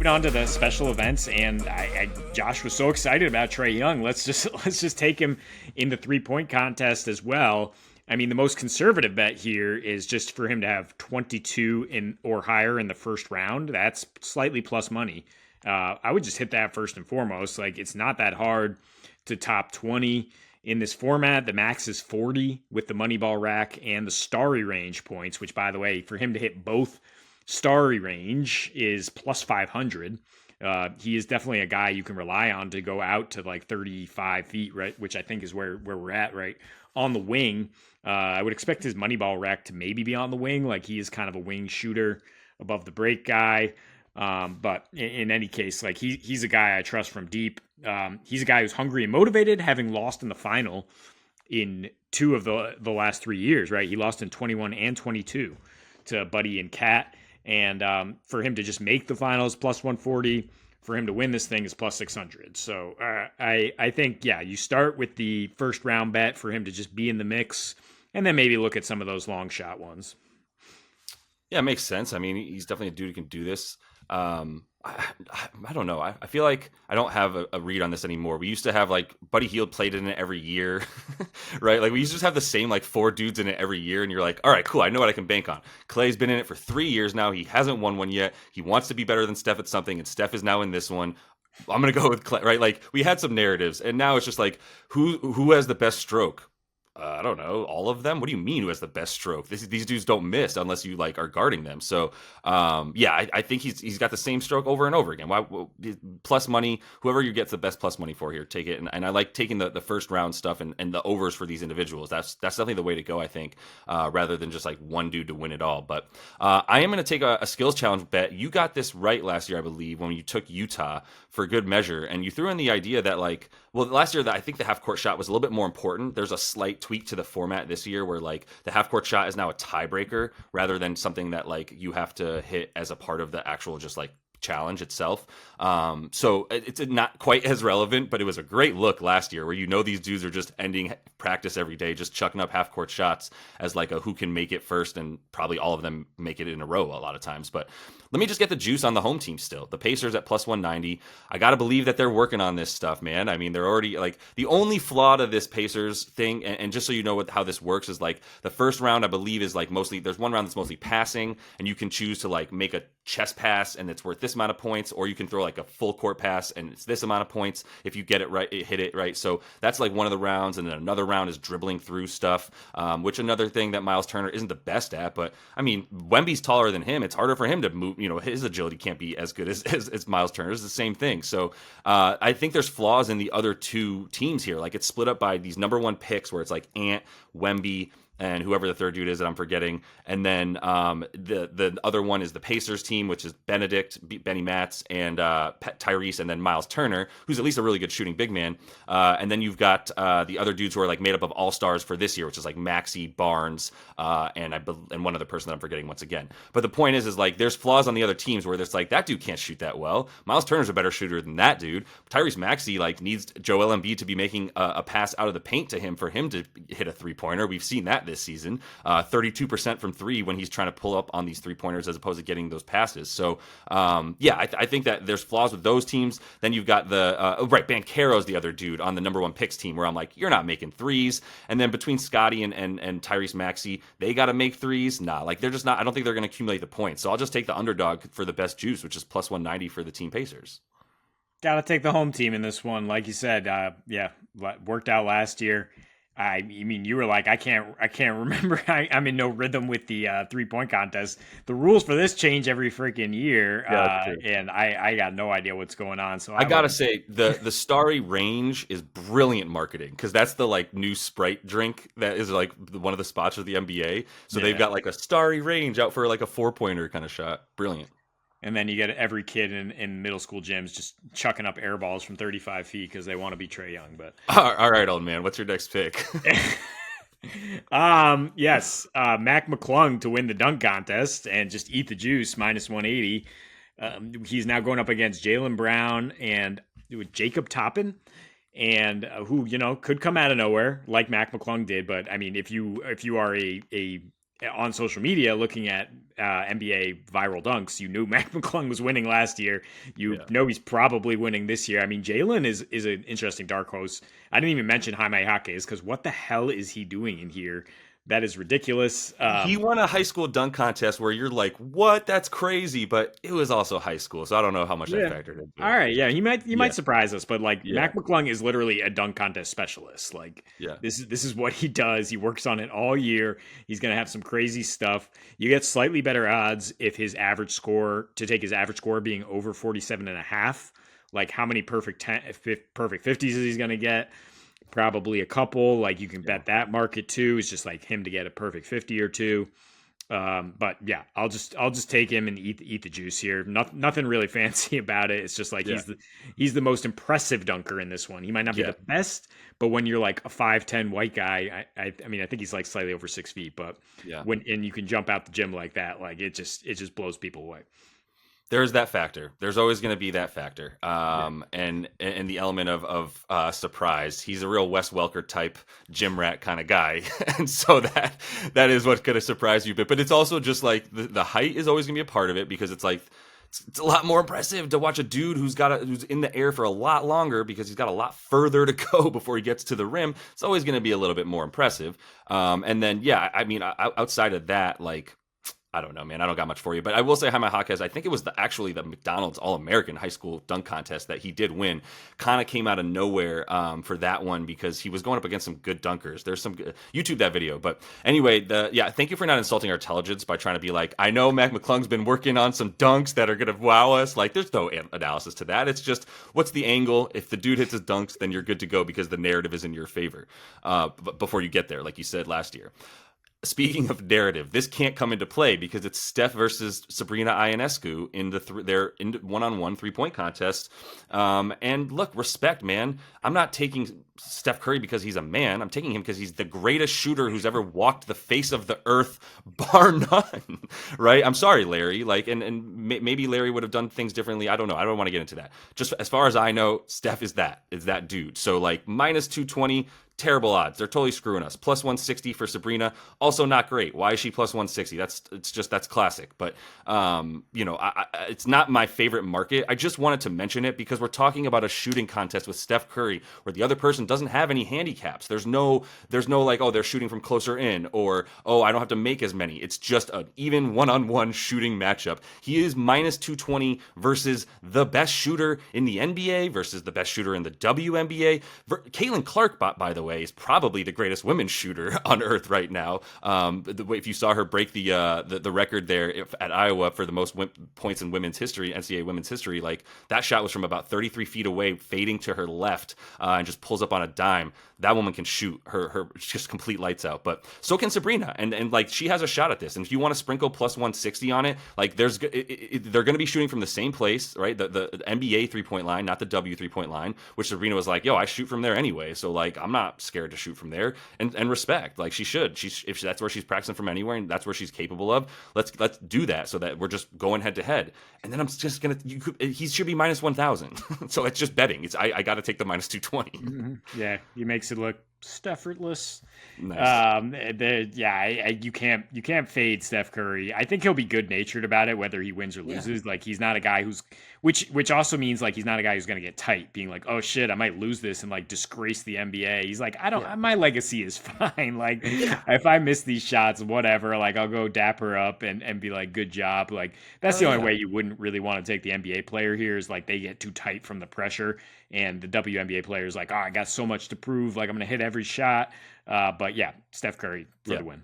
moving on to the special events, and Josh was so excited about Trae Young. Let's just take him in the 3-point contest as well. I mean, the most conservative bet here is just for him to have 22 in or higher in the first round. That's slightly plus money. I would just hit that first and foremost. Like, it's not that hard to top 20 in this format. The max is 40 with the Moneyball rack and the Starry range points, which, by the way, for him to hit both Starry range is plus 500. He is definitely a guy you can rely on to go out to like 35 feet, right? Which I think is where we're at, right? On the wing. I would expect his Moneyball rack to maybe be on the wing. Like, he is kind of a wing shooter above the break guy. But in any case, like he's a guy I trust from deep. He's a guy who's hungry and motivated, having lost in the final in 2 of the last 3 years, right? He lost in 21 and 22 to Buddy and Cat. And for him to just make the finals, plus 140. For him to win this thing is plus 600. So I think, yeah, you start with the first round bet for him to just be in the mix, and then maybe look at some of those long shot ones. Yeah, it makes sense. I mean, he's definitely a dude who can do this. I don't know. I feel like I don't have a read on this anymore. We used to have like Buddy Hield played in it every year, right? Like we used to just have the same like 4 dudes in it every year, and you're like, all right, cool. I know what I can bank on. Clay's been in it for 3 years now. He hasn't won one yet. He wants to be better than Steph at something, and Steph is now in this one. I'm gonna go with Clay, right? Like we had some narratives, and now it's just like who has the best stroke? I don't know, all of them. What do you mean who has the best stroke? These dudes don't miss unless you like are guarding them. So yeah, I think he's got the same stroke over and over again. Why plus money? Whoever you get the best plus money for here, take it. And I like taking the first round stuff and the overs for these individuals. That's definitely the way to go, I think, rather than just like one dude to win it all. But I am going to take a skills challenge bet. You got this right last year, I believe, when you took Utah for good measure, and you threw in the idea that like, well, last year that I think the half court shot was a little bit more important. There's a slight tweak to the format this year where like the half court shot is now a tiebreaker rather than something that like you have to hit as a part of the actual just like challenge itself. So it's not quite as relevant, but it was a great look last year where these dudes are just ending practice every day, just chucking up half court shots as like a who can make it first, and probably all of them make it in a row a lot of times. But let me just get the juice on the home team still. The Pacers at plus 190. I got to believe that they're working on this stuff, man. I mean, they're already like the only flaw to this Pacers thing, and just so you know how this works is like the first round, I believe, is like mostly, there's one round that's mostly passing, and you can choose to like make a chest pass and it's worth this amount of points, or you can throw like a full court pass and it's this amount of points if you get it right, hit it right. So that's like one of the rounds, and then another round is dribbling through stuff, which another thing that Miles Turner isn't the best at. But I mean, Wemby's taller than him. It's harder for him to move. His agility can't be as good as Miles Turner. It's the same thing. So I think there's flaws in the other 2 teams here. Like it's split up by these number 1 picks where it's like Ant, Wemby, and whoever the third dude is that I'm forgetting. And then the other one is the Pacers team, which is Benedict, Benny Matz, and Tyrese, and then Miles Turner, who's at least a really good shooting big man. And then you've got the other dudes who are like made up of all-stars for this year, which is like Maxey, Barnes, and one other person that I'm forgetting once again. But the point is like there's flaws on the other teams where there's like that dude can't shoot that well. Miles Turner's a better shooter than that dude. Tyrese Maxey like needs Joel Embiid to be making a pass out of the paint to him for him to hit a 3-pointer. We've seen that this season, 32% from 3 when he's trying to pull up on these 3-pointers as opposed to getting those passes. So yeah, I think that there's flaws with those teams. Then you've got the Banchero's the other dude on the number 1 picks team where I'm like, you're not making threes. And then between Scotty and Tyrese Maxey, they got to make threes. Nah, like they're just not. I don't think they're going to accumulate the points. So I'll just take the underdog for the best juice, which is plus 190 for the Team Pacers. Gotta take the home team in this one, like you said. Yeah, worked out last year. I mean, you were like, I can't remember. I'm in no rhythm with the 3-point contest. The rules for this change every freaking year, and I got no idea what's going on. So I gotta say, the Starry range is brilliant marketing, because that's the like new Sprite drink that is like one of the spots of the NBA. So they've got like a Starry range out for like a 4-pointer kind of shot. Brilliant. And then you get every kid in middle school gyms just chucking up air balls from 35 feet because they want to be Trae Young. But all right, old man, what's your next pick? Yes, Mac McClung to win the dunk contest and just eat the juice, minus 180. He's now going up against Jaylen Brown and Jacob Toppin, and who could come out of nowhere like Mac McClung did. But I mean, if you are a on social media looking at NBA viral dunks, you knew Mac McClung was winning last year. You know he's probably winning this year. I mean, Jalen is an interesting dark horse. I didn't even mention Jaime Jaquez because what the hell is he doing in here? That is ridiculous. He won a high school dunk contest where you're like, what? That's crazy. But it was also high school, so I don't know how much that factored into it. All right, yeah, he might surprise us, but like Mac McClung is literally a dunk contest specialist. Like this is what he does. He works on it all year. He's gonna have some crazy stuff. You get slightly better odds if his average score being over 47.5. Like how many perfect 50s is he gonna get? Probably a couple. Like you can bet that market too. It's just like him to get a perfect 50 or two. But yeah, I'll just take him and eat the juice here. Nothing really fancy about it. It's just like he's the most impressive dunker in this one. He might not be the best, but when you're like a 5'10" white guy, I mean I think he's like slightly over 6 feet, but when you can jump out the gym like that, like it just blows people away. There's that factor. There's always going to be that factor, and the element of surprise. He's a real Wes Welker type gym rat kind of guy, and so that is what's going to surprise you a bit. But it's also just like the height is always going to be a part of it because it's like it's a lot more impressive to watch a dude who's in the air for a lot longer because he's got a lot further to go before he gets to the rim. It's always going to be a little bit more impressive. And then I mean outside of that, like. I don't know, man. I don't got much for you, but I will say Jaime Jaquez, I think it was actually the McDonald's All-American high school dunk contest that he did win. Kind of came out of nowhere for that one because he was going up against some good dunkers. There's some YouTube that video, but anyway, thank you for not insulting our intelligence by trying to be like, I know Mac McClung's been working on some dunks that are going to wow us. Like, there's no analysis to that. It's just, what's the angle? If the dude hits his dunks, then you're good to go because the narrative is in your favor before you get there, like you said last year. Speaking of narrative, this can't come into play because it's Steph versus Sabrina Ionescu in their one-on-one 3-point contest. And look, respect, man. I'm not taking Steph Curry because he's a man. I'm taking him because he's the greatest shooter who's ever walked the face of the earth, bar none. Right? I'm sorry, Larry. Like, and maybe Larry would have done things differently. I don't know. I don't want to get into that. Just as far as I know, Steph is that dude. So like minus 220. Terrible odds. They're totally screwing us. Plus 160 for Sabrina. Also not great. Why is she plus 160? That's classic. But it's not my favorite market. I just wanted to mention it because we're talking about a shooting contest with Steph Curry where the other person doesn't have any handicaps. There's no like, oh, they're shooting from closer in, or oh, I don't have to make as many. It's just an even one-on-one shooting matchup. He is minus 220 versus the best shooter in the NBA versus the best shooter in the WNBA. Caitlin Clark, by the way, is probably the greatest women's shooter on earth right now. If you saw her break the record there at Iowa for the most points in women's history, NCAA women's history, like that shot was from about 33 feet away, fading to her left, and just pulls up on a dime. That woman can shoot her just complete lights out. But so can Sabrina, and like she has a shot at this. And if you want to sprinkle plus 160 on it, like they're going to be shooting from the same place, right? The NBA 3-point line, not the W 3-point line, which Sabrina was like, yo, I shoot from there anyway. So like I'm not scared to shoot from there, and respect, like she should. If that's where she's practicing from anywhere and that's where she's capable of, let's do that so that we're just going head to head. And then I'm just gonna he should be minus 1,000. So it's just betting. I got to take the minus 220. Mm-hmm. Yeah, he makes it look effortless. Nice. You can't fade Steph Curry. I think he'll be good natured about it, whether he wins or loses. Like he's not a guy which also means like he's not a guy who's going to get tight, being like, oh shit, I might lose this and like disgrace the NBA. He's like, my legacy is fine. Like if I miss these shots, whatever, like I'll go dap her up and be like, good job. Like that's the only way you wouldn't really want to take the NBA player here is like they get too tight from the pressure. And the WNBA player is like, oh, I got so much to prove. Like I'm going to hit every shot. But yeah, Steph Curry for the win.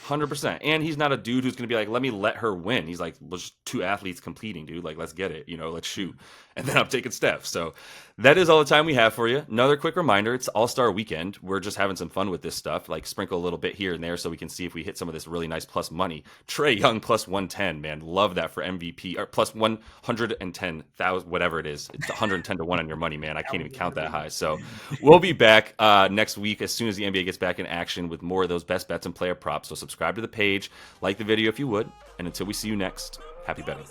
100%. And he's not a dude who's going to be like, let her win. He's like, well, just two athletes competing, dude. Like, let's get it. Let's shoot. And then I'm taking Steph. So that is all the time we have for you. Another quick reminder, it's All-Star Weekend. We're just having some fun with this stuff, like sprinkle a little bit here and there so we can see if we hit some of this really nice plus money. Trae Young plus 110, man. Love that for MVP, or plus 110,000, whatever it is. It's 110 to 1 on your money, man. I can't even count that high. So we'll be back next week as soon as the NBA gets back in action with more of those best bets and player props. So subscribe to the page, like the video if you would, and until we see you next, happy betting.